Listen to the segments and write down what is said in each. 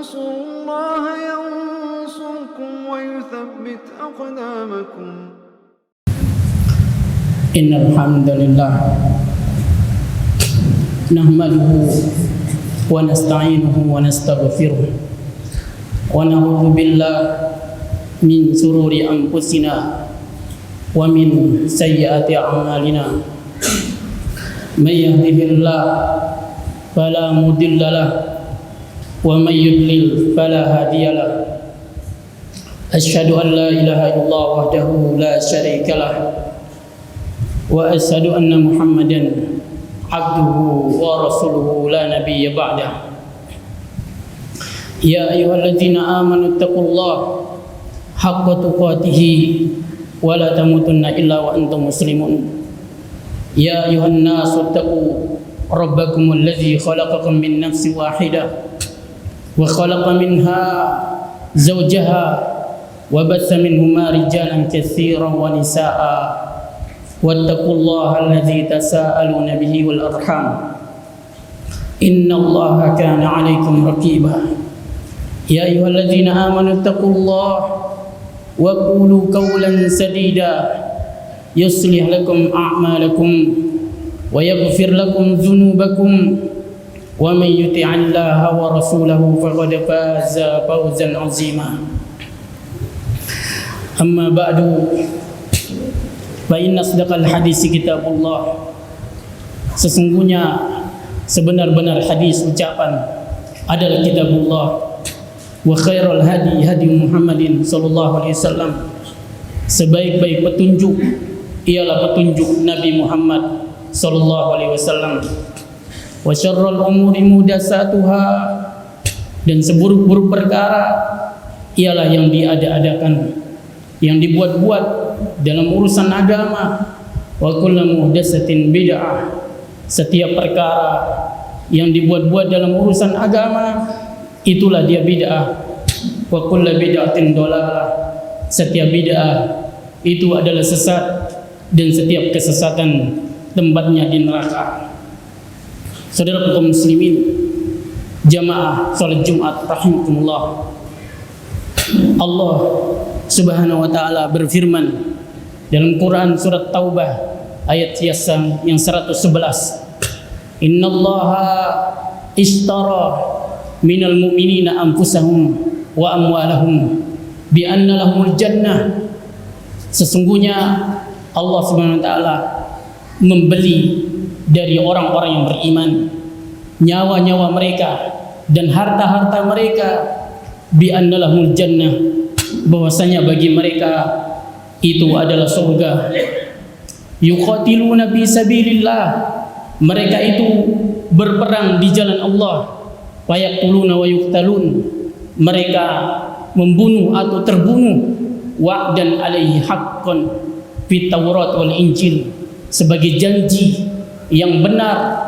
تنصروا الله ينصركم ويثبت أقدامكم. إن الحمد لله نحمده ونستعينه ونستغفره ونعوذ بالله من شرور أنفسنا ومن سيئات أعمالنا. من يهده الله فلا مضل له ومن يضلل فلا هادي له. أشهد أن لا إله إلا الله وحده لا شريك له وأشهد أن محمدا عبده ورسوله لا نبي بعده. يا أيها الذين آمنوا اتقوا الله حق تقاته ولا تموتن إلا وأنتم مسلمون. يا أيها الناس اتقوا ربكم الذي خلقكم من نفس واحدة وخلق منها زوجها وبث منهما رجالا كثيرا ونساء واتقوا الله الذي تساءلون به والأرحام إن الله كان عليكم رقيبا. يا أيها الذين آمنوا اتقوا الله وقولوا قولا سديدا يصلح لكم أعمالكم ويغفر لكم ذنوبكم ومن يطع الله ورسوله فقد فاز فوزا عظيما. أما بعد فإن أصدق الحديث كتاب الله. Sesungguhnya sebenar-benar hadis ucapan adalah kitabullah. Wa khairul hadi hadi Muhammadin sallallahu alaihi wasallam. Sebaik-baik petunjuk ialah petunjuk Nabi Muhammad sallallahu alaihi wasallam. Wa syarrul umuri muhdatsatuha, dan seburuk-buruk perkara ialah yang diada-adakan, yang dibuat-buat dalam urusan agama. Wa kullu muhdatsatin bid'ah, setiap perkara yang dibuat-buat dalam urusan agama itulah dia bid'ah. Wa kullu bid'atin dhalalah, setiap bid'ah itu adalah sesat, dan setiap kesesatan tempatnya di neraka. Saudara kaum muslimin, jamaah salat Jumat rahimakumullah. Allah Subhanahu wa taala berfirman dalam Quran surat Taubah ayat yang 111. Innallaha ishtara minal mu'minina anfusahum wa amwalahum bi anna lahumul jannah. Sesungguhnya Allah Subhanahu wa taala membeli dari orang-orang yang beriman nyawa-nyawa mereka dan harta-harta mereka bi anna lahumul jannah, bahwasanya bagi mereka itu adalah surga. Yuqatiluna fi sabilillah, mereka itu berperang di jalan Allah. Fayaqtuluna wa yuqtalun, mereka membunuh atau terbunuh. Wa'dan alaihi haqqan fit Taurat wal Injil, sebagai janji yang benar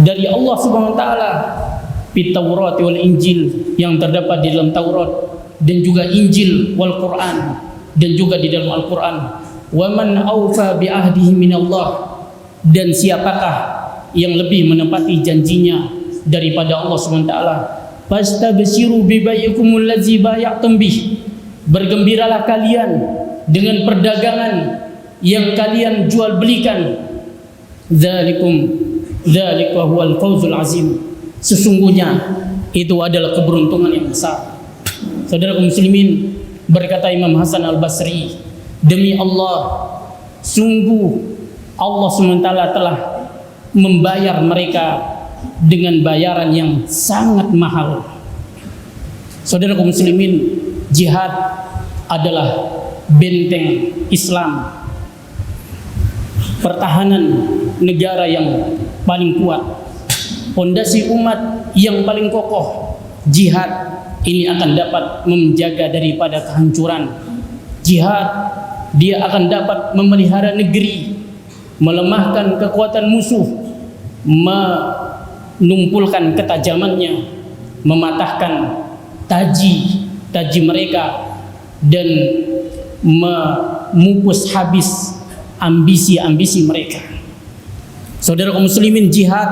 dari Allah Subhanahu wa taala, fit Taurat wal Injil, yang terdapat di dalam Taurat dan juga Injil wal Quran, dan juga di dalam Al-Quran. Wa man awfa bi ahdihi minallah, dan siapakah yang lebih menepati janjinya daripada Allah Subhanahu wa taala. Fastabshiru bi bai'ikumul ladzi bay'atum bih, bergembiralah kalian dengan perdagangan yang kalian jual belikan. Dzalika huwal fawzul azim, sesungguhnya itu adalah keberuntungan yang besar. Saudara kaum muslimin, berkata Imam Hasan Al-Basri, demi Allah, sungguh Allah SWT telah membayar mereka dengan bayaran yang sangat mahal. Saudara kaum muslimin, jihad adalah benteng Islam, pertahanan negara yang paling kuat, fondasi umat yang paling kokoh. Jihad ini akan dapat menjaga daripada kehancuran. Jihad, dia akan dapat memelihara negeri, melemahkan kekuatan musuh, menumpulkan ketajamannya, mematahkan taji mereka, dan memupus habis ambisi-ambisi mereka. Saudara kaum muslimin, jihad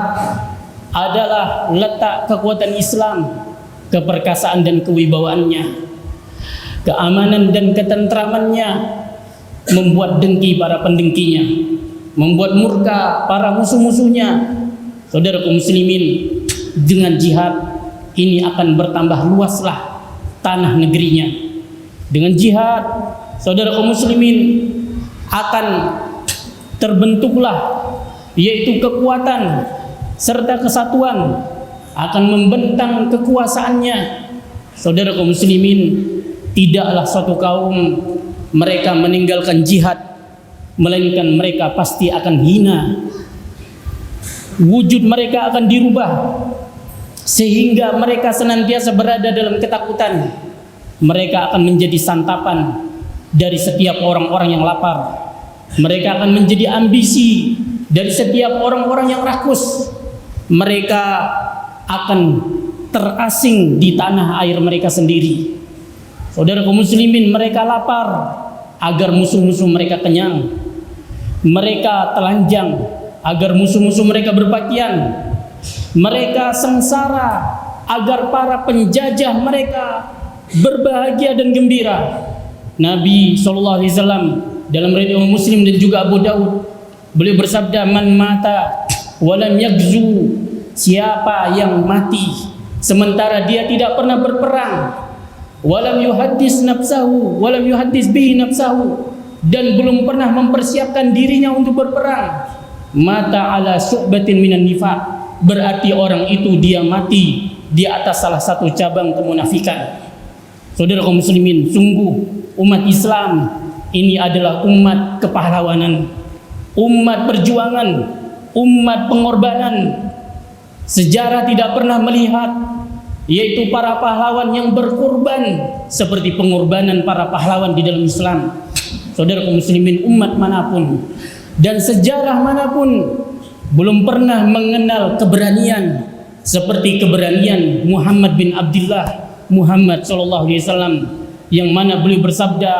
adalah letak kekuatan Islam, keperkasaan dan kewibawaannya, keamanan dan ketentramannya membuat dengki para pendengkinya, membuat murka para musuh-musuhnya. Saudaraku muslimin, dengan jihad ini akan bertambah luaslah tanah negerinya. Dengan jihad, saudaraku muslimin, akan terbentuklah yaitu kekuatan serta kesatuan, akan membentang kekuasaannya. Saudaraku muslimin, tidaklah suatu kaum mereka meninggalkan jihad, melainkan mereka pasti akan hina. Wujud mereka akan dirubah sehingga mereka senantiasa berada dalam ketakutan. Mereka akan menjadi santapan dari setiap orang-orang yang lapar. Mereka akan menjadi ambisi dari setiap orang-orang yang rakus. Mereka akan terasing di tanah air mereka sendiri. Saudara kaum muslimin, mereka lapar agar musuh-musuh mereka kenyang. Mereka telanjang agar musuh-musuh mereka berpakaian. Mereka sengsara agar para penjajah mereka berbahagia dan gembira. Nabi SAW dalam riwayat Muslim dan juga Abu Daud, beliau bersabda, man mata walam yagzu, siapa yang mati sementara dia tidak pernah berperang, walam yuhaddis nafsahu walam yuhaddis bihi nafsahu, dan belum pernah mempersiapkan dirinya untuk berperang, mata ala syu'batin minan nifaq, berarti orang itu dia mati di atas salah satu cabang kemunafikan. Saudara kaum muslimin, sungguh umat Islam ini adalah umat kepahlawanan, umat perjuangan, umat pengorbanan. Sejarah tidak pernah melihat yaitu para pahlawan yang berkorban seperti pengorbanan para pahlawan di dalam Islam. Saudara kaum muslimin, umat manapun dan sejarah manapun belum pernah mengenal keberanian seperti keberanian Muhammad bin Abdullah Muhammad sallallahu alaihi wasallam, yang mana beliau bersabda,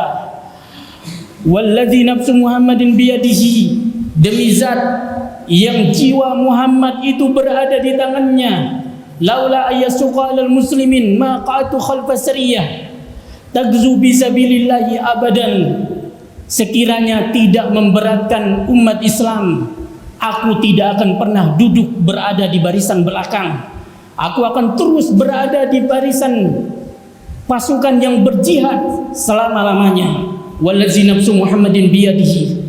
walladzi nafsu Muhammadin biyadihi, demi zat yang jiwa Muhammad itu berada di tangannya, laula ayyasuqa alal muslimin ma qa'atu khalfa sariyah tagzu bi sabilillahi abadan, sekiranya tidak memberatkan umat Islam, aku tidak akan pernah duduk berada di barisan belakang. Aku akan terus berada di barisan pasukan yang berjihad selama-lamanya. Wallazi nafsu Muhammadin biyadihi,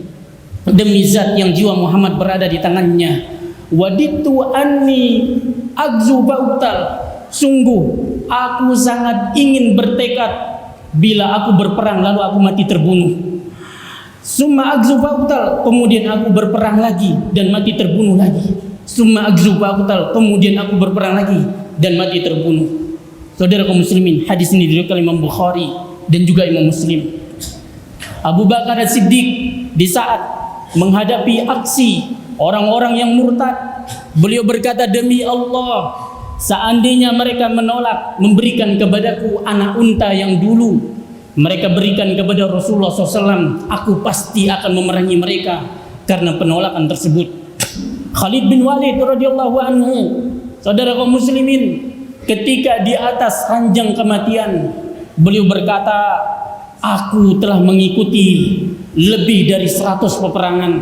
demi zat yang jiwa Muhammad berada di tangannya, waditu anni agzu bautal, sungguh aku sangat ingin bertekad bila aku berperang lalu aku mati terbunuh. Summa agzu bautal, kemudian aku berperang lagi dan mati terbunuh lagi. Summa agzu bautal, kemudian aku berperang lagi dan mati terbunuh. Saudara kaum muslimin, hadis ini diriwayatkan Imam Bukhari dan juga Imam Muslim. Abu Bakar As-Siddiq di saat menghadapi aksi orang-orang yang murtad, beliau berkata, demi Allah, seandainya mereka menolak memberikan kepadaku anak unta yang dulu mereka berikan kepada Rasulullah SAW, aku pasti akan memerangi mereka karena penolakan tersebut. Khalid bin Walid radhiyallahu anhu, saudara kaum muslimin, ketika di atas ranjang kematian, beliau berkata, aku telah mengikuti lebih dari 100 peperangan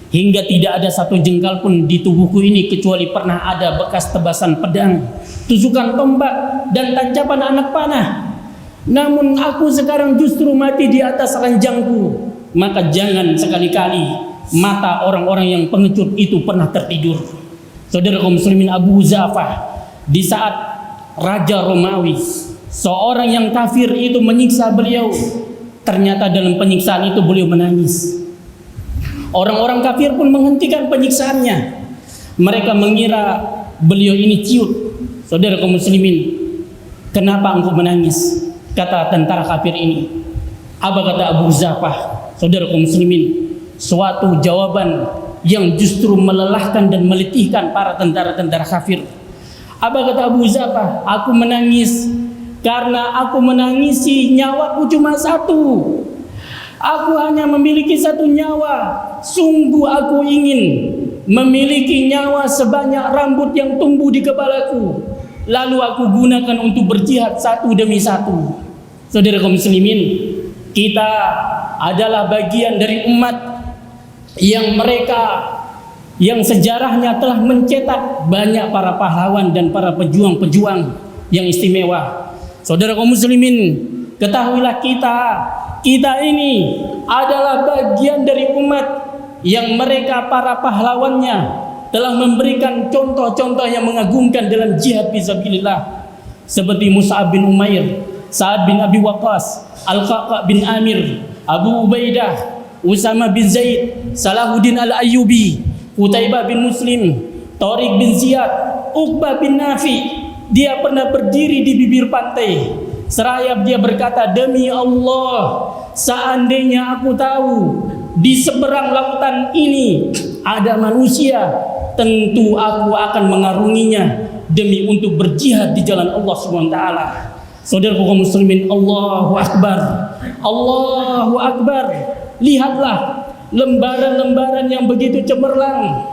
hingga tidak ada satu jengkal pun di tubuhku ini kecuali pernah ada bekas tebasan pedang, tusukan tombak dan tancapan anak panah. Namun aku sekarang justru mati di atas ranjangku. Maka jangan sekali-kali mata orang-orang yang pengecut itu pernah tertidur. Saudara kaum muslimin, Abu Zafah di saat Raja Romawi, seorang yang kafir itu menyiksa beliau, ternyata dalam penyiksaan itu beliau menangis. Orang-orang kafir pun menghentikan penyiksaannya. Mereka mengira beliau ini ciut. Saudara kaum muslimin, kenapa engkau menangis? Kata tentara kafir ini. Apa kata Abu Zafah? Saudara kaum muslimin, suatu jawaban yang justru melelahkan dan meletihkan para tentara-tentara kafir. Apa kata Abu Zafah? Aku menangis karena aku menangisi nyawaku cuma satu. Aku hanya memiliki satu nyawa. Sungguh aku ingin memiliki nyawa sebanyak rambut yang tumbuh di kepalaku, lalu aku gunakan untuk berjihad satu demi satu. Saudara kaum muslimin, kita adalah bagian dari umat yang sejarahnya telah mencetak banyak para pahlawan dan para pejuang-pejuang yang istimewa. Saudara kaum muslimin, ketahuilah kita ini adalah bagian dari umat yang mereka para pahlawannya telah memberikan contoh-contoh yang mengagumkan dalam jihad fisabilillah, seperti Mus'ab bin Umair, Sa'ad bin Abi Waqqas, Al-Qaqa bin Amir, Abu Ubaidah, Usama bin Zaid, Salahuddin Al-Ayyubi, Qutaibah bin Muslim, Tariq bin Ziyad, Uqbah bin Nafi. Dia pernah berdiri di bibir pantai, seraya dia berkata, demi Allah, seandainya aku tahu di seberang lautan ini ada manusia, tentu aku akan mengarunginya demi untuk berjihad di jalan Allah SWT. Saudara kaum muslimin, Allahu Akbar, Allahu Akbar. Lihatlah lembaran-lembaran yang begitu cemerlang,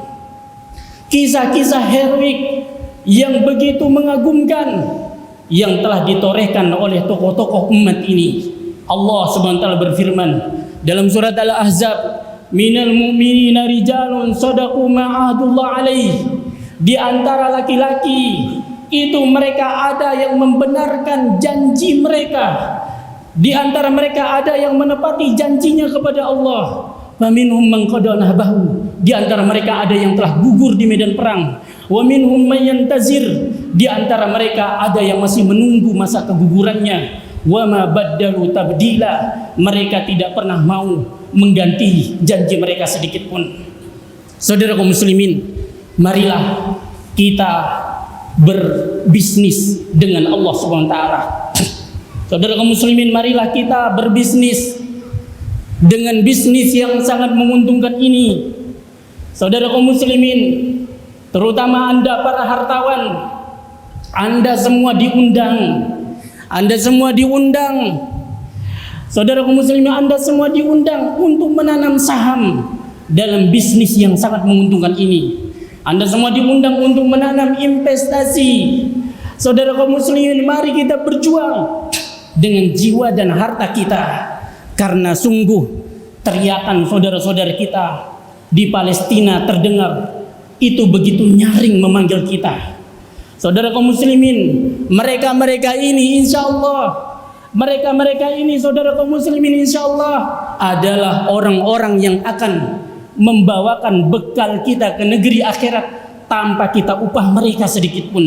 kisah-kisah heroik yang begitu mengagumkan yang telah ditorehkan oleh tokoh-tokoh umat ini. Allah SWT berfirman dalam surat Al-Ahzab, minal mu'minina rijalun sadaqu ma'ahadullah alaih. Di antara laki-laki itu mereka ada yang membenarkan janji mereka, di antara mereka ada yang menepati janjinya kepada Allah. Wa minhum man qada nahbahu, di antara mereka ada yang telah gugur di medan perang. Wa minhum man yantazir, di antara mereka ada yang masih menunggu masa kegugurannya. Wa ma baddalu tabdila, mereka tidak pernah mau mengganti janji mereka sedikit pun. Saudara kaum muslimin, marilah kita berbisnis dengan Allah SWT. Saudara kaum muslimin, marilah kita berbisnis dengan bisnis yang sangat menguntungkan ini. Saudara kaum muslimin, terutama Anda para hartawan, Anda semua diundang. Anda semua diundang. Saudara kaum muslimin, Anda semua diundang untuk menanam saham dalam bisnis yang sangat menguntungkan ini. Anda semua diundang untuk menanam investasi. Saudara kaum muslimin, mari kita berjuang dengan jiwa dan harta kita, karena sungguh teriakan saudara-saudara kita di Palestina terdengar, itu begitu nyaring memanggil kita. Saudara kaum muslimin, mereka-mereka ini saudara kaum muslimin insyaallah adalah orang-orang yang akan membawakan bekal kita ke negeri akhirat tanpa kita upah mereka sedikit pun.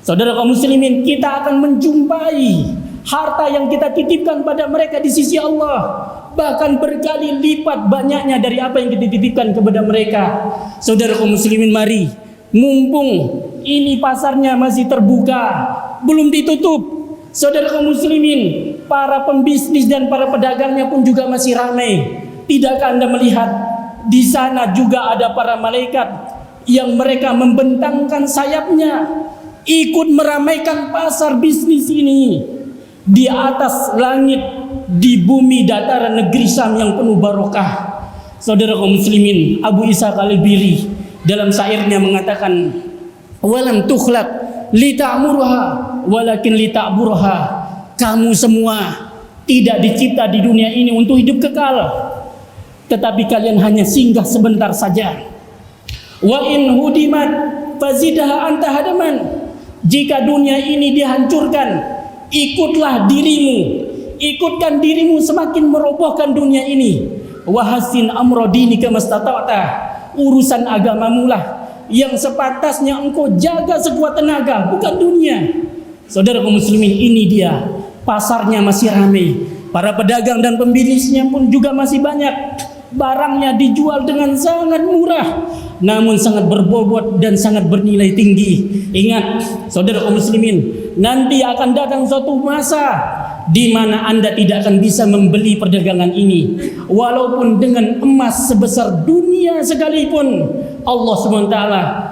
Saudara kaum muslimin, kita akan menjumpai harta yang kita titipkan pada mereka di sisi Allah, bahkan berkali lipat banyaknya dari apa yang kita titipkan kepada mereka. Saudara kaum muslimin, mari, mumpung ini pasarnya masih terbuka, belum ditutup. Saudara kaum muslimin, para pembisnis dan para pedagangnya pun juga masih ramai. Tidakkah Anda melihat di sana juga ada para malaikat yang mereka membentangkan sayapnya ikut meramaikan pasar bisnis ini di atas langit, di bumi dataran negeri Syam yang penuh barokah. Saudara kaum muslimin, Abu Ishaq Al-Biri dalam syairnya mengatakan, walam tukhlaq lita'murha walakin lita'burha. Kamu semua tidak dicipta di dunia ini untuk hidup kekal, tetapi kalian hanya singgah sebentar saja. Wa in hudimat fazidaha anta hadaman. Jika dunia ini dihancurkan, ikutlah dirimu, ikutkan dirimu semakin merobohkan dunia ini. Wa hasin amra dinika mastata'ta. Urusan agamamu lah yang sepantasnya engkau jaga sekuat tenaga, bukan dunia. Saudara kaum muslimin, ini dia, pasarnya masih ramai, para pedagang dan pembisnisnya pun juga masih banyak. Barangnya dijual dengan sangat murah, namun sangat berbobot dan sangat bernilai tinggi. Ingat, saudara kaum muslimin, nanti akan datang suatu masa di mana Anda tidak akan bisa membeli perdagangan ini, walaupun dengan emas sebesar dunia sekalipun. Allah SWT,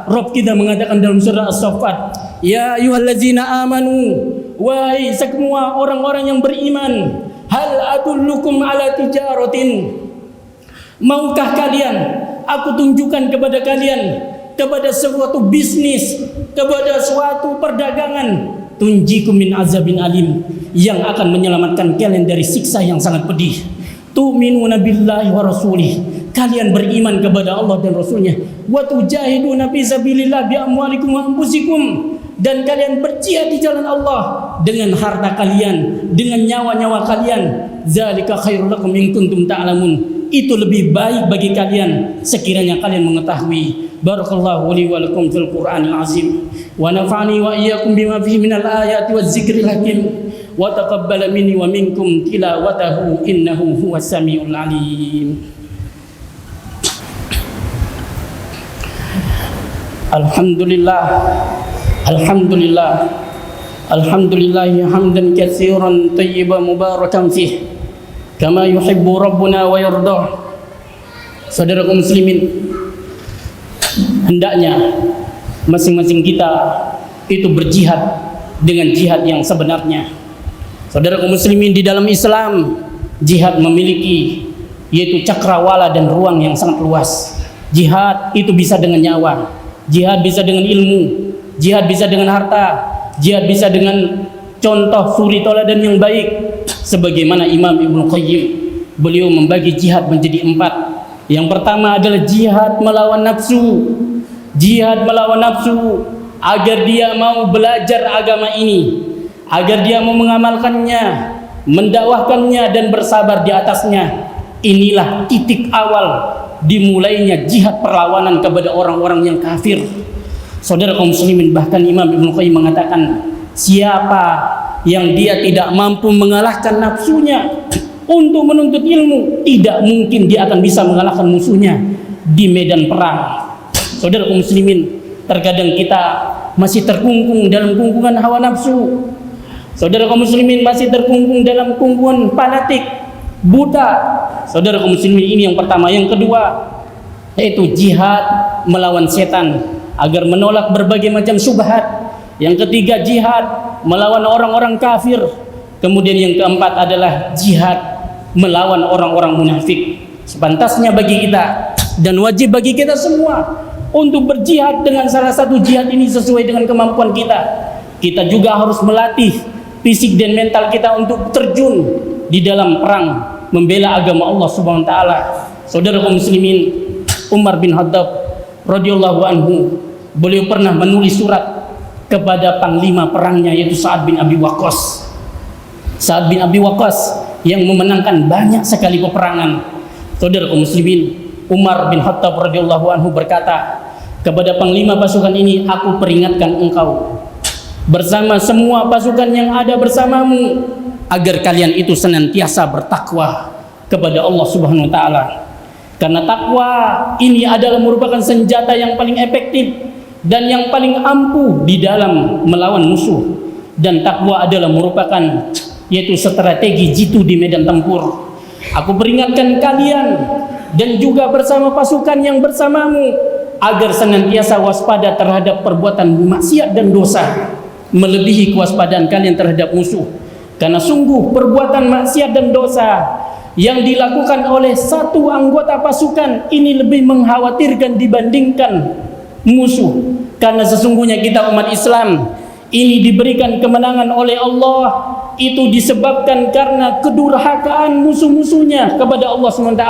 Rabb kita mengatakan dalam surah As-Saffat, ya ayyuhallazina amanu, wahai semua orang-orang yang beriman, hal adullukum ala tijaratin, maukah kalian aku tunjukkan kepada kalian, kepada suatu bisnis, kepada suatu perdagangan, tunjikum min azabin alim, yang akan menyelamatkan kalian dari siksa yang sangat pedih. Tu'minuna billahi wa rasulih, kalian beriman kepada Allah dan Rasulnya. Wa tujahiduna fi sabilillah bi amwalikum wa anfusikum, dan kalian berjihad di jalan Allah dengan harta kalian, dengan nyawa-nyawa kalian. Zalika khairul lakum in kuntum ta'lamun, itu lebih baik bagi kalian sekiranya kalian mengetahui. Barakallahu li wa lakum fil Qur'anil azim, wa nafa'ani wa iyyakum bima fihi minal ayati waz zikril hakim, wa taqabbala minni wa minkum tilawatahu innahu huwas samiul alim. Alhamdulillah, alhamdulillah, alhamdulillah hamdan katsiran tayyiban mubarakan fih, kama yuhibbu rabbuna wa yardah. Saudara kaum muslimin, hendaknya masing-masing kita itu berjihad dengan jihad yang sebenarnya. Saudara kaum muslimin, di dalam Islam jihad memiliki yaitu cakrawala dan ruang yang sangat luas. Jihad itu bisa dengan nyawa, jihad bisa dengan ilmu, jihad bisa dengan harta, jihad bisa dengan contoh suri teladan yang baik. Sebagaimana Imam Ibnu Qayyim, beliau membagi jihad menjadi 4. Yang pertama adalah jihad melawan nafsu. Jihad melawan nafsu agar dia mau belajar agama ini, agar dia mau mengamalkannya, mendakwahkannya dan bersabar di atasnya. Inilah titik awal dimulainya jihad perlawanan kepada orang-orang yang kafir. Saudara kaum muslimin, bahkan Imam Ibnu Qayyim mengatakan, siapa yang dia tidak mampu mengalahkan nafsunya untuk menuntut ilmu, tidak mungkin dia akan bisa mengalahkan musuhnya di medan perang. Saudara kaum muslimin, terkadang kita masih terkungkung dalam kungkungan hawa nafsu. Saudara kaum muslimin masih terkungkung dalam kungkungan fanatik, buta. Saudara kaum muslimin, ini yang pertama. Yang kedua yaitu jihad melawan setan agar menolak berbagai macam syubhat. Yang ketiga jihad melawan orang-orang kafir. Kemudian yang keempat adalah jihad melawan orang-orang munafik. Sepantasnya bagi kita dan wajib bagi kita semua untuk berjihad dengan salah satu jihad ini sesuai dengan kemampuan kita. Kita juga harus melatih fisik dan mental kita untuk terjun di dalam perang membela agama Allah Subhanahu wa taala. Saudara kaum muslimin, Umar bin Khattab radhiyallahu anhu, beliau pernah menulis surat kepada panglima perangnya yaitu Sa'ad bin Abi Waqqas. Sa'ad bin Abi Waqqas yang memenangkan banyak sekali peperangan. Saudara kaum muslimin, Umar bin Khattab radhiyallahu anhu berkata kepada panglima pasukan ini, aku peringatkan engkau bersama semua pasukan yang ada bersamamu agar kalian itu senantiasa bertakwa kepada Allah Subhanahu wa taala. Karena takwa ini adalah merupakan senjata yang paling efektif dan yang paling ampuh di dalam melawan musuh. Dan takwa adalah merupakan yaitu strategi jitu di medan tempur. Aku peringatkan kalian dan juga bersama pasukan yang bersamamu agar senantiasa waspada terhadap perbuatan maksiat dan dosa, melebihi kewaspadaan kalian terhadap musuh. Karena sungguh perbuatan maksiat dan dosa yang dilakukan oleh satu anggota pasukan ini lebih mengkhawatirkan dibandingkan musuh. Karena sesungguhnya kita umat Islam ini diberikan kemenangan oleh Allah itu disebabkan karena kedurhakaan musuh-musuhnya kepada Allah SWT.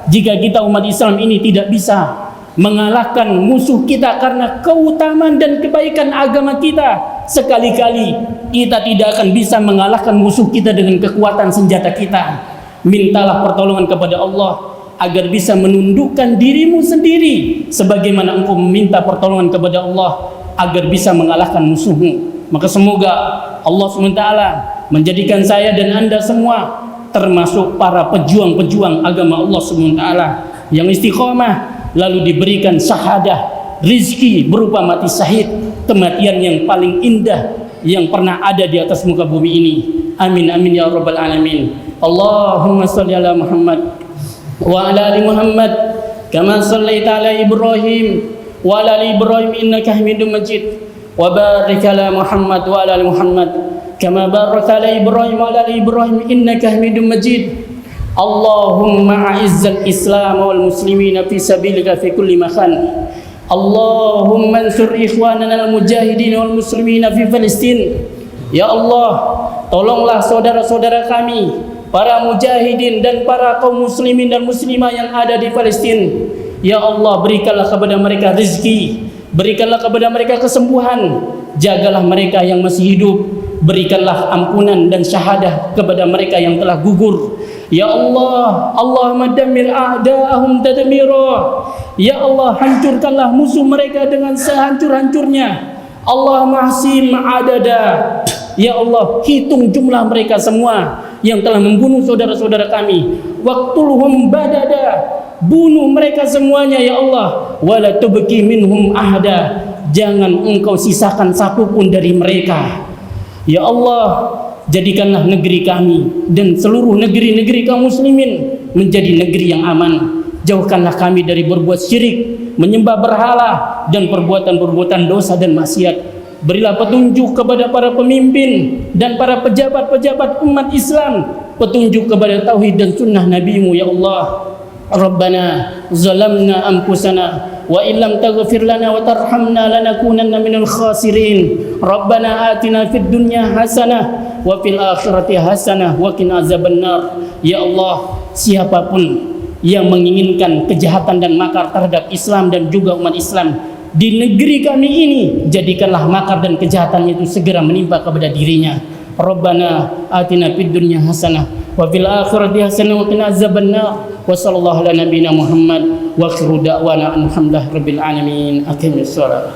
Jika kita umat Islam ini tidak bisa mengalahkan musuh kita karena keutamaan dan kebaikan agama kita, sekali-kali kita tidak akan bisa mengalahkan musuh kita dengan kekuatan senjata kita. Mintalah pertolongan kepada Allah agar bisa menundukkan dirimu sendiri sebagaimana engkau meminta pertolongan kepada Allah agar bisa mengalahkan musuhmu. Maka semoga Allah SWT menjadikan saya dan anda semua termasuk para pejuang-pejuang agama Allah SWT yang istiqomah lalu diberikan syahadah, rizki berupa mati syahid, kematian yang paling indah yang pernah ada di atas muka bumi ini. Amin amin ya rabbal alamin. Allahumma shalli ala Muhammad wa ala ali Muhammad kama shallaita ala Ibrahim wa ala ali Ibrahim innaka Hamidum Majid. Wa barik ala Muhammad wa ala ali Muhammad kama barakta ala Ibrahim wa ala ali Ibrahim innaka Hamidum Majid. Allahumma a'izzal Islam wal muslimina fi sabilika fi kulli makan. Allahumma ansur ikhwanana al-mujahidin wal muslimina fi Palestin. Ya Allah, tolonglah saudara-saudara kami, para mujahidin dan para kaum muslimin dan muslimah yang ada di Palestin. Ya Allah, berikanlah kepada mereka rezeki, berikanlah kepada mereka kesembuhan, jagalah mereka yang masih hidup, berikanlah ampunan dan syahadah kepada mereka yang telah gugur. Ya Allah, Allahumma dammir a'da'ahum tadmira. Ya Allah, hancurkanlah musuh mereka dengan sehancur-hancurnya. Allahumma ahsim adada. Ya Allah, hitung jumlah mereka semua yang telah membunuh saudara-saudara kami. Waqtulhum badada. Bunuh mereka semuanya ya Allah. Wala tubqi minhum ahada. Jangan engkau sisakan satu pun dari mereka. Ya Allah, jadikanlah negeri kami dan seluruh negeri-negeri kaum muslimin menjadi negeri yang aman. Jauhkanlah kami dari berbuat syirik, menyembah berhala dan perbuatan-perbuatan dosa dan maksiat. Berilah petunjuk kepada para pemimpin dan para pejabat-pejabat umat Islam, petunjuk kepada tauhid dan sunnah Nabi-Mu ya Allah. Rabbana zalamna anfusana wa illam taghfir lana wa tarhamna lanakunanna minal khasirin. Rabbana atina fid dunya hasanah wa fil akhirati hasanah wa qina azabannar. Ya Allah, siapapun yang menginginkan kejahatan dan makar terhadap Islam dan juga umat Islam di negeri kami ini, jadikanlah makar dan kejahatannya itu segera menimpa kepada dirinya. Rabbana atina fid dunya hasanah wa fil akhirati hasanah wa qina azabannar. Wa sallallahu ala nabiyyina Muhammad wa akhiru da'wana alhamdulillahi rabbil alamin. Aqimis shalah.